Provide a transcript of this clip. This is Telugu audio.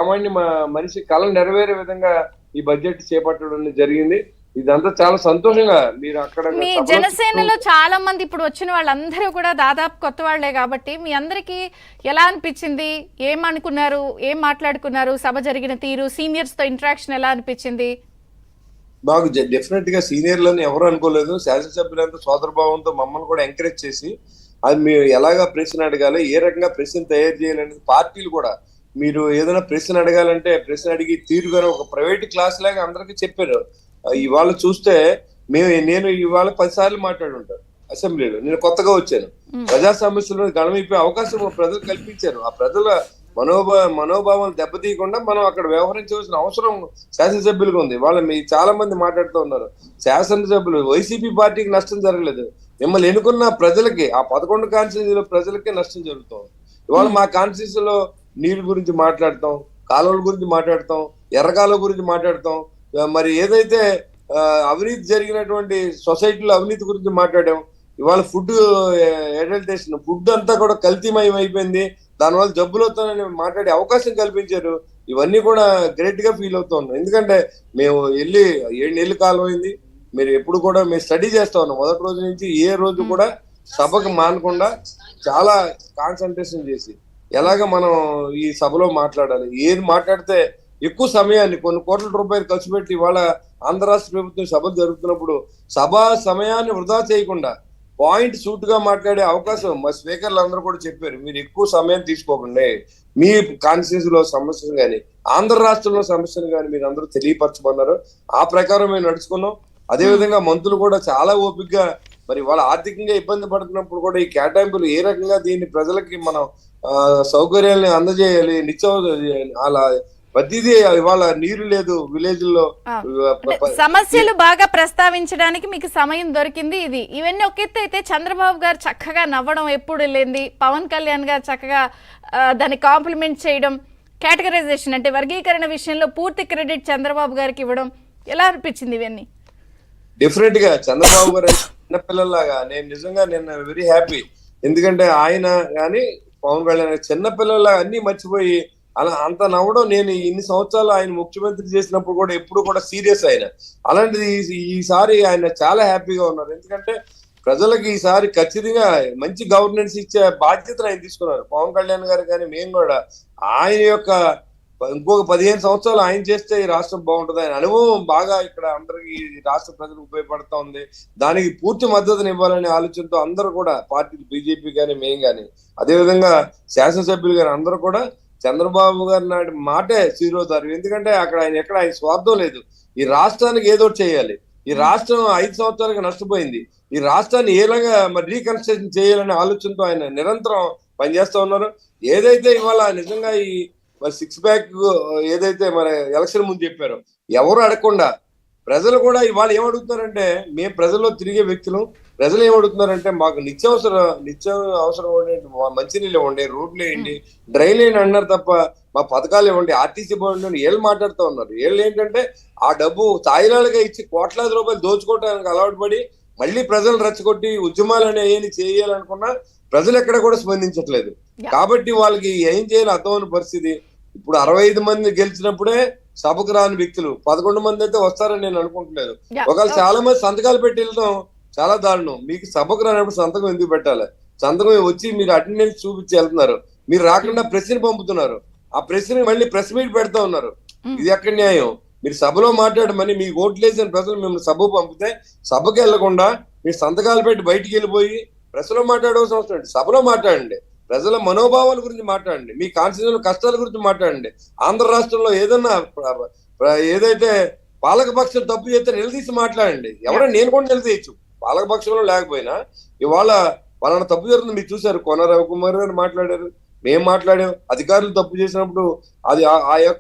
సామాన్య మనిషి కళ నెరవేరే విధంగా ఈ బడ్జెట్ చేపట్టడం జరిగింది. ఇదంతా చాలా సంతోషంగా మీరు అక్కడ మీ జనసేనలో చాలా మంది ఇప్పుడు వచ్చిన వాళ్ళందరూ కూడా దాదాపు కొత్త వాళ్లే కాబట్టి మీ అందరికి ఎలా అనిపించింది? ఏమనుకున్నారు? ఏం మాట్లాడుకున్నారు? సభ జరిగిన తీరు, సీనియర్స్ తో ఇంటరాక్షన్ ఎలా అనిపించింది? మాకు డెఫినెట్ గా సీనియర్లని ఎవరు అనుకోలేదు. శాసనసభ్యులంతా సోదరభావంతో మమ్మల్ని కూడా ఎంకరేజ్ చేసి అది మీరు ఎలాగా ప్రశ్న అడగాలి, ఏ రకంగా ప్రశ్న తయారు చేయాలనేది పార్టీలు కూడా మీరు ఏదైనా ప్రశ్న అడగాలంటే ప్రశ్న అడిగి తీరుగానే ఒక ప్రైవేట్ క్లాస్ లాగా అందరికీ చెప్పారు. ఇవాళ చూస్తే నేను ఇవాళ 10 సార్లు మాట్లాడుంటాను అసెంబ్లీలో. నేను కొత్తగా వచ్చాను. ప్రజా సమస్యలను గణమైపోయే అవకాశం ప్రజలు కల్పించారు. ఆ ప్రజల మనోభావాలు దెబ్బతీయకుండా మనం అక్కడ వ్యవహరించవలసిన అవసరం శాసనసభ్యులుగా ఉంది. వాళ్ళ చాలా మంది మాట్లాడుతూ ఉన్నారు. శాసనసభ్యులు వైసీపీ పార్టీకి నష్టం జరగలేదు, మిమ్మల్ని ఎన్నుకున్న ప్రజలకి, ఆ 11 కాన్స్టిట్యూన్సీలో ప్రజలకే నష్టం జరుగుతుంది. ఇవాళ మా కాన్స్టిట్యూన్సీలో నీళ్ళ గురించి మాట్లాడతాం, కాలువల గురించి మాట్లాడతాం, ఎర్రకాలువ గురించి మాట్లాడతాం, మరి ఏదైతే అవినీతి జరిగినటువంటి సొసైటీలో అవినీతి గురించి మాట్లాడాం. ఇవాళ ఫుడ్ అడల్టేషన్, ఫుడ్ అంతా కూడా కల్తీమయం అయిపోయింది, దానివల్ల జబ్బులు అవుతానని మాట్లాడే అవకాశం కల్పించారు. ఇవన్నీ కూడా గ్రేట్ గా ఫీల్ అవుతా ఉన్నాం. ఎందుకంటే మేము వెళ్ళి 7 నెలల కాలం అయింది. మీరు ఎప్పుడు కూడా మేము స్టడీ చేస్తా ఉన్నాం. మొదటి రోజు నుంచి ఏ రోజు కూడా సభకు మానకుండా చాలా కాన్సన్ట్రేషన్ చేసి ఎలాగ మనం ఈ సభలో మాట్లాడాలి, ఏది మాట్లాడితే ఎక్కువ సమయాన్ని కొన్ని కోట్ల రూపాయలు ఖర్చు పెట్టి ఇవాళ ఆంధ్ర రాష్ట్ర ప్రభుత్వం సభలు జరుగుతున్నప్పుడు సభా సమయాన్ని వృధా చేయకుండా పాయింట్ సూట్ గా మాట్లాడే అవకాశం మా స్పీకర్లు అందరూ కూడా చెప్పారు. మీరు ఎక్కువ సమయం తీసుకోకండి, మీ కాన్స్టిట్యూన్సీలో సమస్యలు కానీ ఆంధ్ర రాష్ట్రంలో సమస్యలు కానీ మీరు అందరూ తెలియపరచమన్నారు. ఆ ప్రకారం మేము నడుచుకున్నాం. అదేవిధంగా మంత్రులు కూడా చాలా ఓపికగా మరి వాళ్ళ ఆర్థికంగా ఇబ్బంది పడుతున్నప్పుడు కూడా ఈ కేటాయింపులు ఏ రకంగా దీన్ని ప్రజలకి మనం సౌకర్యాలను అందజేయాలి, అలా ప్రతిదీ ఇవాళ నీరు లేదు విలేజ్ లో. సమస్యలు బాగా ప్రస్తావించడానికి మీకు సమయం దొరికింది. ఇవన్నీ ఒక ఎత్తు అయితే చంద్రబాబు గారు చక్కగా నవ్వడం ఎప్పుడు లేని, పవన్ కళ్యాణ్ గారు చక్కగా దాన్ని కాంప్లిమెంట్ చేయడం, కేటగరైజేషన్ అంటే వర్గీకరణ విషయంలో పూర్తి క్రెడిట్ చంద్రబాబు గారికి ఇవ్వడం ఎలా అనిపించింది ఇవన్నీ? డెఫినెట్ గా చంద్రబాబు గారు చిన్నపిల్లలాగా నేను వెరీ హ్యాపీ. ఎందుకంటే ఆయన కానీ పవన్ కళ్యాణ్ చిన్నపిల్లలాగా అన్ని మర్చిపోయి అలా అంత నవ్వడం, నేను ఇన్ని సంవత్సరాలు ఆయన ముఖ్యమంత్రి చేసినప్పుడు కూడా ఎప్పుడు కూడా సీరియస్ ఆయన. అలాంటిది ఈసారి ఆయన చాలా హ్యాపీగా ఉన్నారు. ఎందుకంటే ప్రజలకు ఈసారి ఖచ్చితంగా మంచి గవర్నెన్స్ ఇచ్చే బాధ్యతను ఆయన తీసుకున్నారు. పవన్ కళ్యాణ్ గారు కానీ మేము కూడా ఆయన యొక్క ఇంకొక 15 సంవత్సరాలు ఆయన చేస్తే ఈ రాష్ట్రం బాగుంటుంది, ఆయన అనుభవం బాగా ఇక్కడ అందరికి రాష్ట్ర ప్రజలకు ఉపయోగపడతా ఉంది. దానికి పూర్తి మద్దతుని ఇవ్వాలనే ఆలోచనతో అందరూ కూడా పార్టీలు, బీజేపీ కానీ మేము కానీ అదేవిధంగా శాసనసభ్యులు కానీ అందరూ కూడా చంద్రబాబు గారి నాటి మాటే శిరోధారు. ఎందుకంటే అక్కడ ఆయన స్వార్థం లేదు. ఈ రాష్ట్రానికి ఏదో చేయాలి. ఈ రాష్ట్రం 5 సంవత్సరాలుగా నష్టపోయింది. ఈ రాష్ట్రాన్ని ఏలాగా మరి రీకన్స్ట్రక్షన్ చేయాలనే ఆలోచనతో ఆయన నిరంతరం పనిచేస్తా ఉన్నారు. ఏదైతే ఇవాళ నిజంగా ఈ మరి 6 ప్యాక్ ఏదైతే మరి ఎలక్షన్ ముందు చెప్పారో ఎవరు అడగకుండా ప్రజలు కూడా ఇవాళ ఏమడుగుతున్నారంటే, మేము ప్రజల్లో తిరిగే వ్యక్తులు, ప్రజలు ఏమడుగుతున్నారంటే మాకు నిత్యం అవసరం ఉండే మంచినీళ్ళు ఇవ్వండి, రోడ్లు వేయండి, డ్రైన్ వేయండి అన్నారు తప్ప మా పథకాలు ఇవ్వండి, ఆర్టీసీ బాగుండి వీళ్ళు మాట్లాడుతూ ఉన్నారు. వీళ్ళు ఏంటంటే ఆ డబ్బు తాయిలాలుగా ఇచ్చి కోట్లాది రూపాయలు దోచుకోవడానికి అలవాటు పడి మళ్ళీ ప్రజలు రెచ్చగొట్టి ఉద్యమాలు అనేవి చేయాలనుకున్నా ప్రజలు ఎక్కడ కూడా స్పందించట్లేదు. కాబట్టి వాళ్ళకి ఏం చేయాలో అర్థమైన పరిస్థితి. ఇప్పుడు 65 మంది గెలిచినప్పుడే సభకు రాని వ్యక్తులు 11 మంది అయితే వస్తారని నేను అనుకుంటలేదు. ఒకవేళ చాలా మంది సంతకాలు పెట్టి వెళ్ళడం చాలా దారుణం. మీకు సభకు రానప్పుడు సంతకం ఎందుకు పెట్టాలి? సంతకం వచ్చి మీరు అటెండెన్స్ చూపించి వెళ్తున్నారు, మీరు రాకుండా ప్రెస్ ని పంపుతున్నారు, ఆ ప్రెస్ ని మళ్ళీ ప్రెస్ మీట్ పెడతా ఉన్నారు. ఇది ఎక్కడ న్యాయం? మీరు సభలో మాట్లాడమని మీకు ఓట్లు వేసిన ప్రజలు మిమ్మల్ని సభకు పంపితే సభకు వెళ్లకుండా మీరు సంతకాలు పెట్టి బయటికి వెళ్ళిపోయి ప్రెస్ లో మాట్లాడవలసిన అవసరం ఏంటి? సభలో మాట్లాడండి, ప్రజల మనోభావాల గురించి మాట్లాడండి, మీ కాన్స్టిట్యూషన్ కష్టాల గురించి మాట్లాడండి. ఆంధ్ర రాష్ట్రంలో ఏదైతే పాలకపక్షం తప్పు చేస్తే నిలదీసి మాట్లాడండి. ఎవరైనా నేను కూడా నిలదీయచ్చు, పాలకపక్షంలో లేకపోయినా. ఇవాళ వాళ్ళని తప్పు జరుగుతుంది మీరు చూశారు. కోన రవికుమార్ గారు మాట్లాడారు, మేము మాట్లాడాం. అధికారులు తప్పు చేసినప్పుడు అది ఆ